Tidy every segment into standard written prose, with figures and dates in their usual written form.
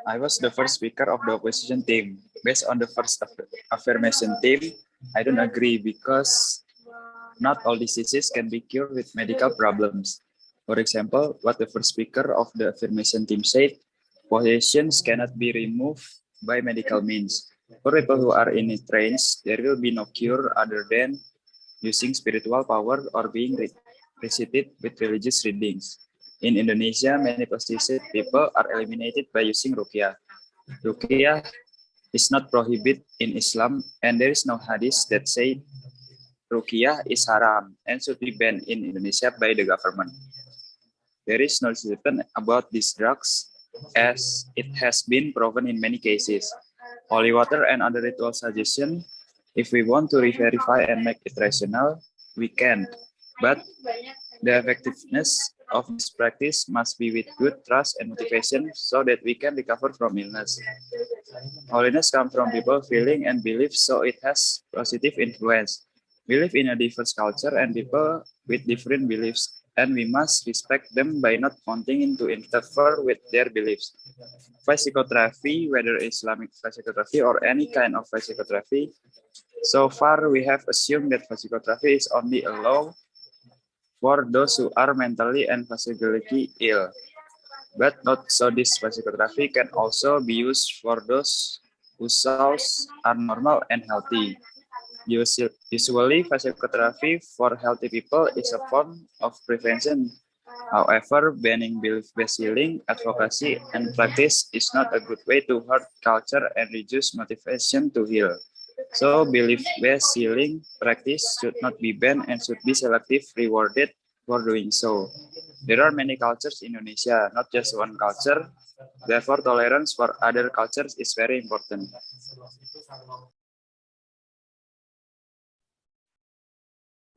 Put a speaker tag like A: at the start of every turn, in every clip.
A: I was the first speaker of the opposition team. Based on the first affirmation team, I don't agree because not all diseases can be cured with medical problems. For example, what the first speaker of the affirmation team said, possessions cannot be removed by medical means. For people who are in a trance, there will be no cure other than using spiritual power or being recited with religious readings. In Indonesia, many possessed people are eliminated by using ruqyah. Ruqyah is not prohibited in Islam, and there is no hadith that say ruqyah is haram and should be banned in Indonesia by the government. There is no statement about these drugs, as it has been proven in many cases. Holy water and other ritual suggestion, if we want to re-verify and make it rational, we can. But the effectiveness of this practice must be with good trust and motivation so that we can recover from illness. Holiness comes from people feeling and belief, so it has positive influence. We live in a diverse culture and people with different beliefs, and we must respect them by not wanting to interfere with their beliefs. Psychotherapy, whether Islamic psychotherapy or any kind of psychotherapy, so far we have assumed that psychotherapy is only allowed for those who are mentally and physically ill. But not so this psychotherapy can also be used for those whose souls are normal and healthy. Usually, psychotherapy for healthy people is a form of prevention. However, banning belief-based healing, advocacy, and practice is not a good way to hurt culture and reduce motivation to heal. So, belief-based healing practice should not be banned and should be selectively rewarded for doing so. There are many cultures in Indonesia, not just one culture. Therefore, tolerance for other cultures is very important.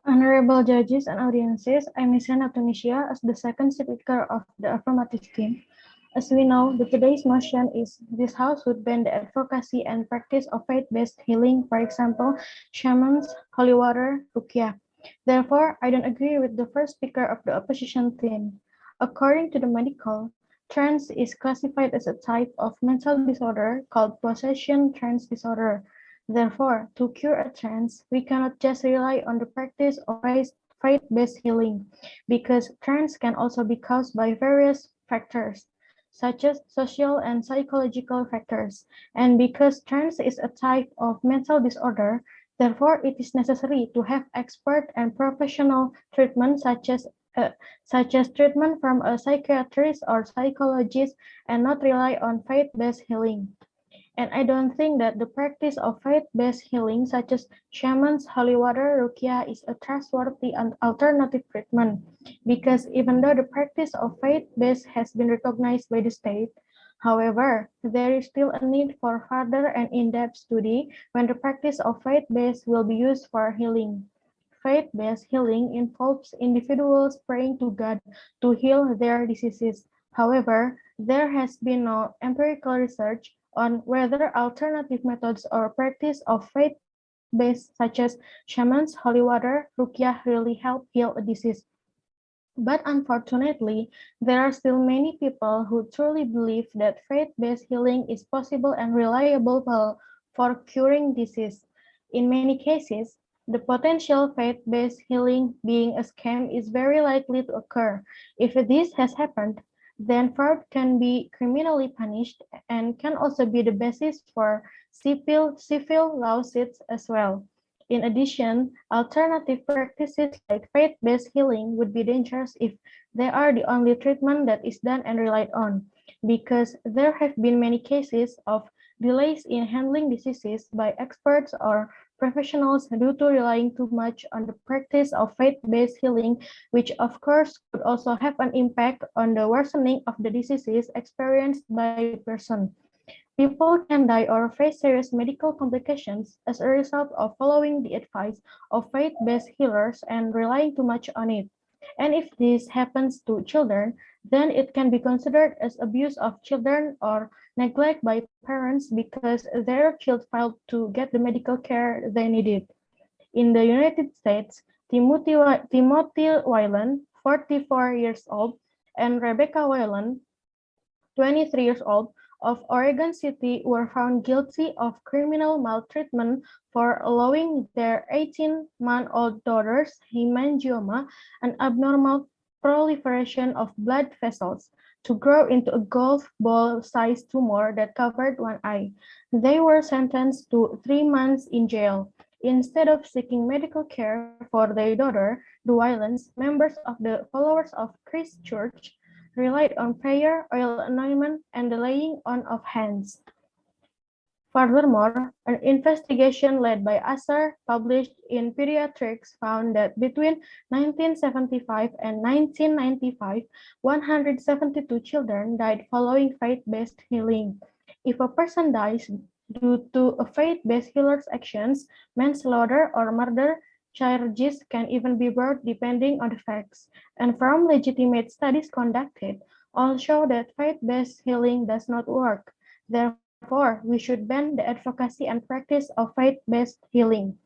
B: Honorable judges and audiences, I'm Nisrinatun Nisyiyah as the second speaker of the affirmative team. As we know, today's motion is this House would ban the advocacy and practice of faith-based healing, for example, shamans, holy water, ruqyah. Therefore, I don't agree with the first speaker of the opposition team. According to the medical, trance is classified as a type of mental disorder called possession trance disorder. Therefore, to cure a trance, we cannot just rely on the practice of faith-based healing, because trance can also be caused by various factors, such as social and psychological factors. And because trance is a type of mental disorder, therefore it is necessary to have expert and professional treatment such as treatment from a psychiatrist or psychologist, and not rely on faith-based healing. And I don't think that the practice of faith-based healing, such as shamans, holy water, ruqyah, is a trustworthy and alternative treatment, because even though the practice of faith-based has been recognized by the state, however, there is still a need for further and in-depth study when the practice of faith-based will be used for healing. Faith-based healing involves individuals praying to God to heal their diseases. However, there has been no empirical research on whether alternative methods or practice of faith-based, such as shamans, holy water, ruqyah, really help heal a disease. But unfortunately, there are still many people who truly believe that faith-based healing is possible and reliable for curing disease. In many cases, the potential faith-based healing being a scam is very likely to occur. If this has happened, then fraud can be criminally punished and can also be the basis for civil lawsuits as well. In addition, alternative practices like faith-based healing would be dangerous if they are the only treatment that is done and relied on, because there have been many cases of delays in handling diseases by experts or professionals due to relying too much on the practice of faith-based healing, which of course could also have an impact on the worsening of the diseases experienced by the person. People can die or face serious medical complications as a result of following the advice of faith-based healers and relying too much on it. And if this happens to children, then it can be considered as abuse of children or neglect by parents because their child failed to get the medical care they needed. In the United States, Timothy Whelan, 44 years old, and Rebecca Whelan, 23 years old, of Oregon City were found guilty of criminal maltreatment for allowing their 18-month-old daughter's hemangioma, an abnormal proliferation of blood vessels, to grow into a golf ball-sized tumor that covered one eye. They were sentenced to 3 months in jail. Instead of seeking medical care for their daughter, the violence, members of the followers of Christ Church relied on prayer, oil anointment, and the laying on of hands. Furthermore, an investigation led by Asser, published in Pediatrics, found that between 1975 and 1995, 172 children died following faith-based healing. If a person dies due to a faith-based healer's actions, manslaughter or murder charges can even be brought depending on the facts. And from legitimate studies conducted, all show that faith-based healing does not work. Therefore, we should ban the advocacy and practice of faith-based healing.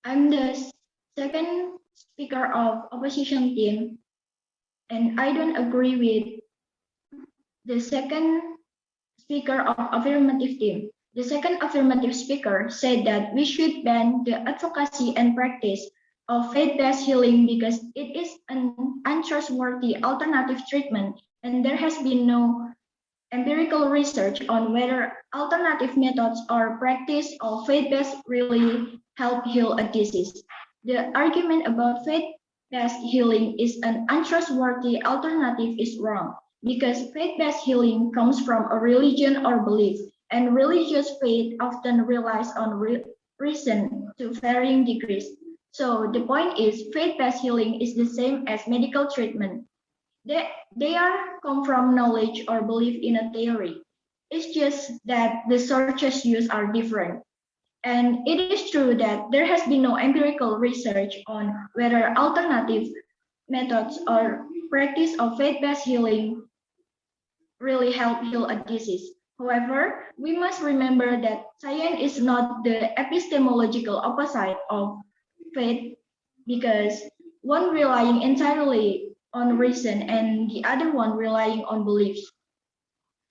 C: I'm the second speaker of opposition team, and I don't agree with the second speaker of affirmative team. The second affirmative speaker said that we should ban the advocacy and practice of faith-based healing because it is an untrustworthy alternative treatment, and there has been no empirical research on whether alternative methods or practice of faith-based really help heal a disease. The argument about faith-based healing is an untrustworthy alternative is wrong because faith-based healing comes from a religion or belief, and religious faith often relies on reason to varying degrees. So the point is faith-based healing is the same as medical treatment. They come from knowledge or belief in a theory. It's just that the sources used are different. And it is true that there has been no empirical research on whether alternative methods or practice of faith-based healing really help heal a disease. However, we must remember that science is not the epistemological opposite of faith because one relying entirely on reason and the other one relying on beliefs.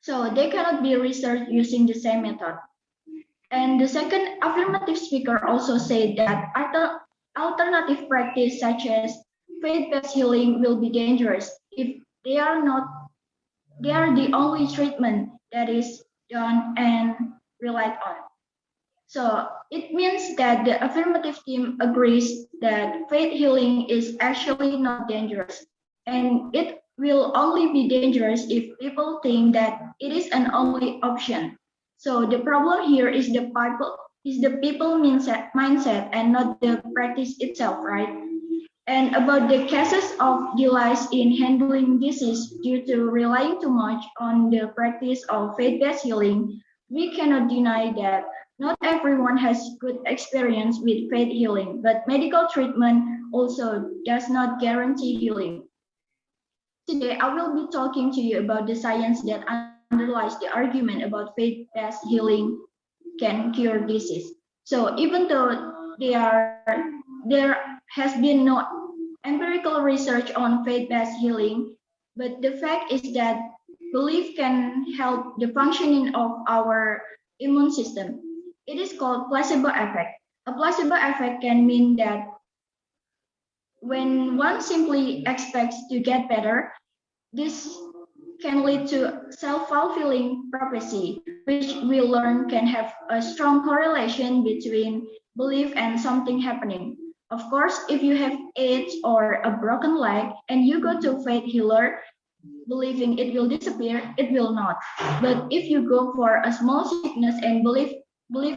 C: So they cannot be researched using the same method. And the second affirmative speaker also said that alternative practice such as faith-based healing will be dangerous if they are the only treatment that is done and relied on. So it means that the affirmative team agrees that faith healing is actually not dangerous, and it will only be dangerous if people think that it is an only option. So the problem here is the people mindset and not the practice itself, right? And about the cases of delays in handling disease due to relying too much on the practice of faith-based healing, we cannot deny that not everyone has good experience with faith healing, but medical treatment also does not guarantee healing. Today, I will be talking to you about the science that underlies the argument about faith-based healing can cure disease. So even though there has been no empirical research on faith-based healing, but the fact is that belief can help the functioning of our immune system. It is called placebo effect. A placebo effect can mean that when one simply expects to get better, this can lead to self-fulfilling prophecy, which we learn can have a strong correlation between belief and something happening. Of course, if you have AIDS or a broken leg and you go to a faith healer believing it will disappear, it will not. But if you go for a small sickness and believe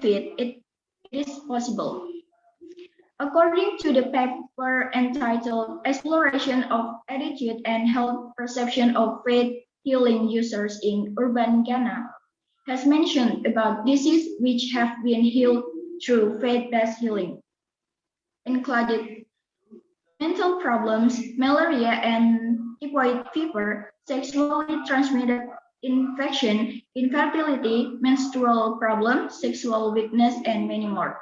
C: it is possible. According to the paper entitled Exploration of Attitude and Health Perception of Faith Healing Users in Urban Ghana, has mentioned about diseases which have been healed through faith-based healing, included mental problems, malaria and typhoid fever, sexually transmitted infection, infertility, menstrual problems, sexual weakness, and many more.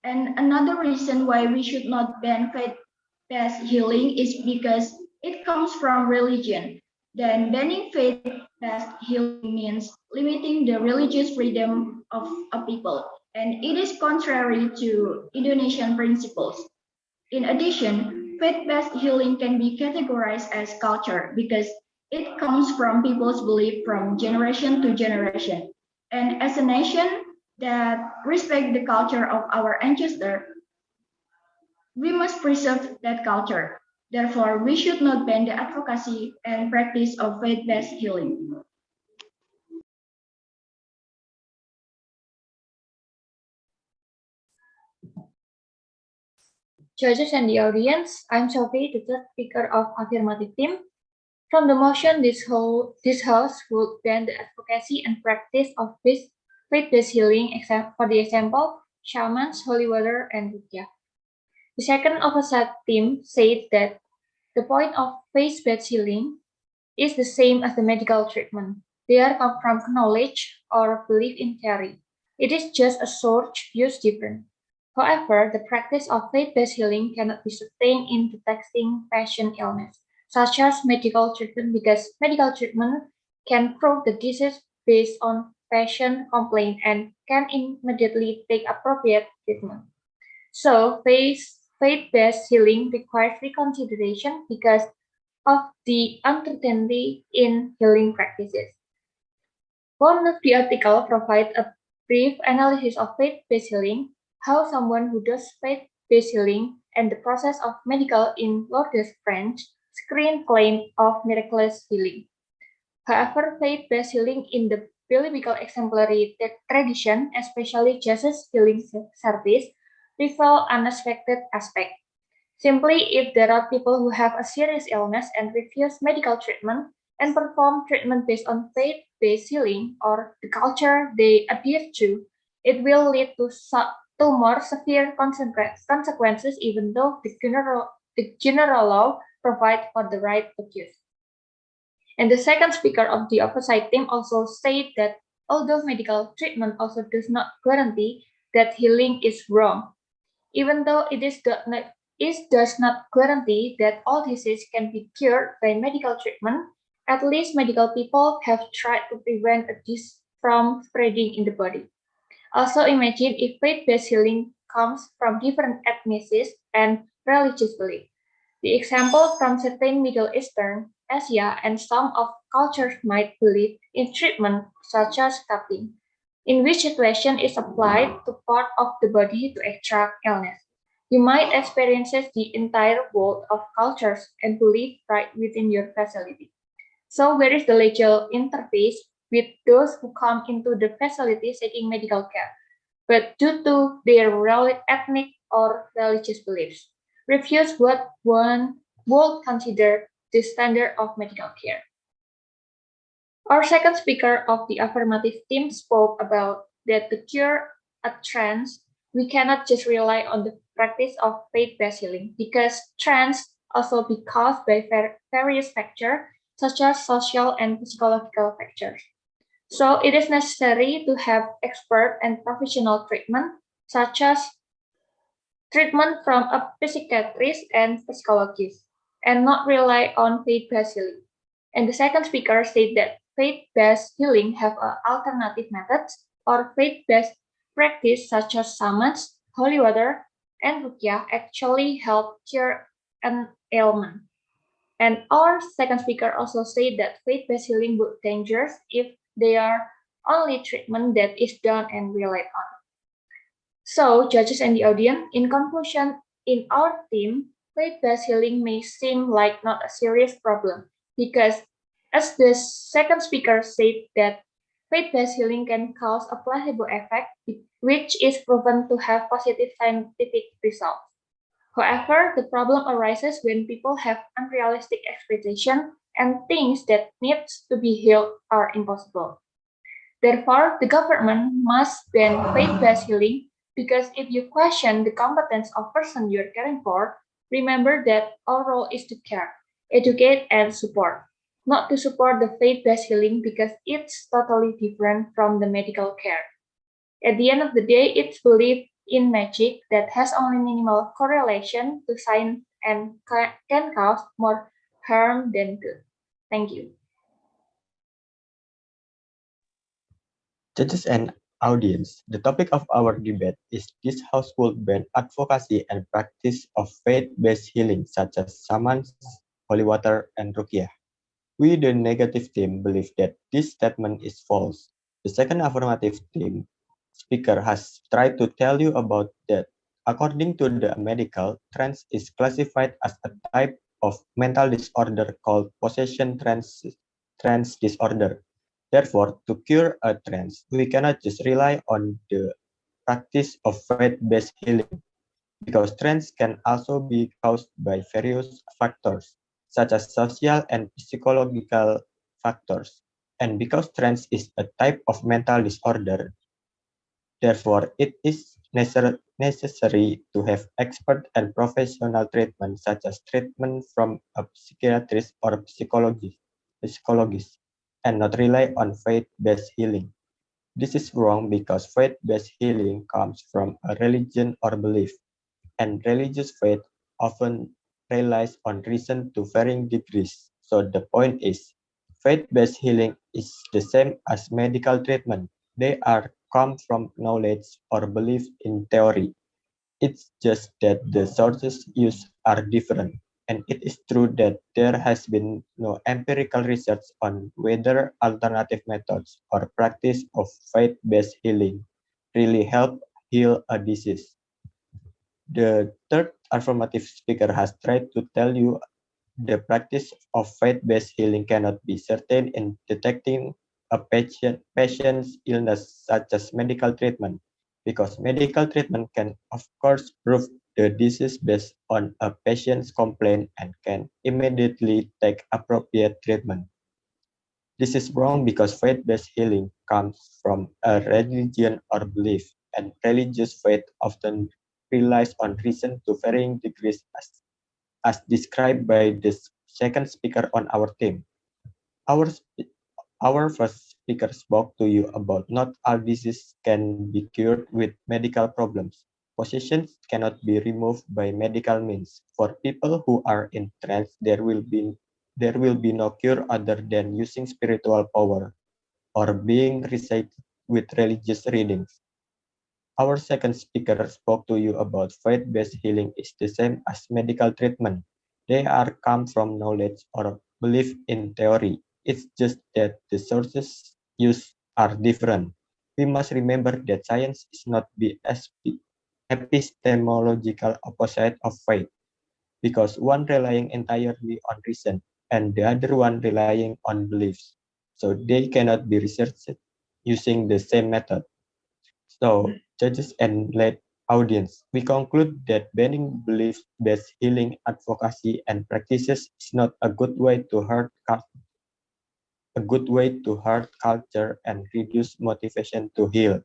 C: And another reason why we should not ban faith-based healing is because it comes from religion. Then banning faith-based healing means limiting the religious freedom of a people, and it is contrary to Indonesian principles. In addition, faith-based healing can be categorized as culture because it comes from people's belief from generation to generation. And as a nation that respect the culture of our ancestors, we must preserve that culture. Therefore, we should not ban the advocacy and practice of faith-based healing.
D: Judges and the audience, I'm Silvy, the third speaker of Affirmative team. From the motion, this House would ban the advocacy and practice of faith-based healing, except for the example, shamans, holy water, and ruqyah. The second opposite team said that the point of faith-based healing is the same as the medical treatment. They are come from knowledge or belief in theory. It is just a source used different. However, the practice of faith-based healing cannot be sustained in detecting patient illness, such as medical treatment, because medical treatment can prove the disease based on patient complaint and can immediately take appropriate treatment. So, faith-based healing requires reconsideration because of the uncertainty in healing practices. One of the article provides a brief analysis of faith-based healing, how someone who does faith-based healing and the process of medical in Lourdes, French, screen claim of miraculous healing. However, faith-based healing in the biblical exemplary tradition, especially Jesus' healing service, reveal unexpected aspect. Simply, if there are people who have a serious illness and refuse medical treatment and perform treatment based on faith-based healing or the culture they adhere to, it will lead to more severe consequences, even though the general law provides for the right of use. And the second speaker of the opposite team also said that although medical treatment also does not guarantee that healing is wrong, even though it does not guarantee that all disease can be cured by medical treatment, at least medical people have tried to prevent a disease from spreading in the body. Also imagine if faith-based healing comes from different ethnicities and religious beliefs. The example from certain Middle Eastern, Asia, and some of cultures might believe in treatment such as tapping, in which situation is applied to part of the body to extract illness. You might experience the entire world of cultures and belief right within your facility. So where is the legal interface with those who come into the facility seeking medical care, but due to their ethnic or religious beliefs, refuse what one would consider the standard of medical care? Our second speaker of the affirmative team spoke about that to cure a trance, we cannot just rely on the practice of faith-based healing because trance also be caused by various factors such as social and psychological factors. So it is necessary to have expert and professional treatment such as treatment from a psychiatrist and psychologist and not rely on faith-based healing. And the second speaker said that faith-based healing have alternative methods or faith-based practice such as shamans, holy water, and ruqyah actually help cure an ailment. And our second speaker also said that faith-based healing would be dangerous if they are only treatment that is done and relied on. So, judges and the audience, in conclusion, in our team, faith-based healing may seem like not a serious problem because, as the second speaker said, that faith-based healing can cause a placebo effect, which is proven to have positive scientific results. However, the problem arises when people have unrealistic expectations and things that needs to be healed are impossible. Therefore, the government must ban faith-based healing because if you question the competence of person you're caring for, remember that our role is to care, educate, and support, not to support the faith-based healing because it's totally different from the medical care. At the end of the day, it's believed in magic that has only minimal correlation to science and can cause more harm than good. Thank you.
E: Judges and audience, the topic of our debate is this house will ban advocacy and practice of faith-based healing such as shamans, holy water, and ruqyah. We, the negative team, believe that this statement is false. The second affirmative team speaker has tried to tell you about that. According to the medical, trance is classified as a type of mental disorder called possession trance disorder. Therefore, to cure a trance, we cannot just rely on the practice of faith-based healing, because trance can also be caused by various factors, such as social and psychological factors. And because trance is a type of mental disorder, therefore it is necessary to have expert and professional treatment, such as treatment from a psychiatrist or psychologist, and not rely on faith-based healing. This is wrong because faith-based healing comes from a religion or belief, and religious faith often relies on reason to varying degrees. So the point is, faith-based healing is the same as medical treatment. They are come from knowledge or belief in theory. It's just that the sources used are different. And it is true that there has been no empirical research on whether alternative methods or practice of faith-based healing really help heal a disease. The third affirmative speaker has tried to tell you the practice of faith-based healing cannot be certain in detecting a patient's illness, such as medical treatment, because medical treatment can, of course, prove the disease based on a patient's complaint and can immediately take appropriate treatment. This is wrong because faith-based healing comes from a religion or belief, and religious faith often relies on reason to varying degrees as described by the second speaker on our team. Our, our first speaker spoke to you about not all diseases can be cured with medical problems. Possessions cannot be removed by medical means. For people who are in trance, there will be no cure other than using spiritual power or being recited with religious readings. Our second speaker spoke to you about faith-based healing is the same as medical treatment. They are come from knowledge or belief in theory. It's just that the sources used are different. We must remember that science is not the epistemological opposite of faith, because one relying entirely on reason and the other one relying on beliefs. So they cannot be researched using the same method. So, judges and lay audience, we conclude that banning belief-based healing advocacy and practices is not a good way to hurt culture and reduce motivation to heal.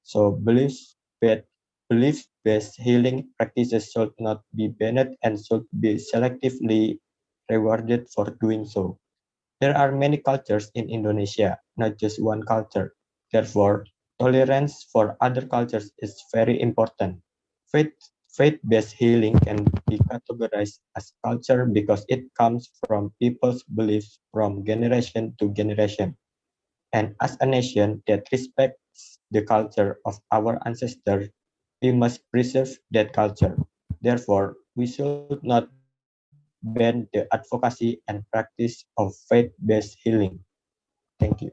E: So, belief-based healing practices should not be banned and should be selectively rewarded for doing so. There are many cultures in Indonesia, not just one culture. Therefore, tolerance for other cultures is very important. Faith, faith-based healing can be categorized as culture because it comes from people's beliefs from generation to generation. And as a nation that respects the culture of our ancestors, we must preserve that culture. Therefore, we should not ban the advocacy and practice of faith-based healing. Thank you.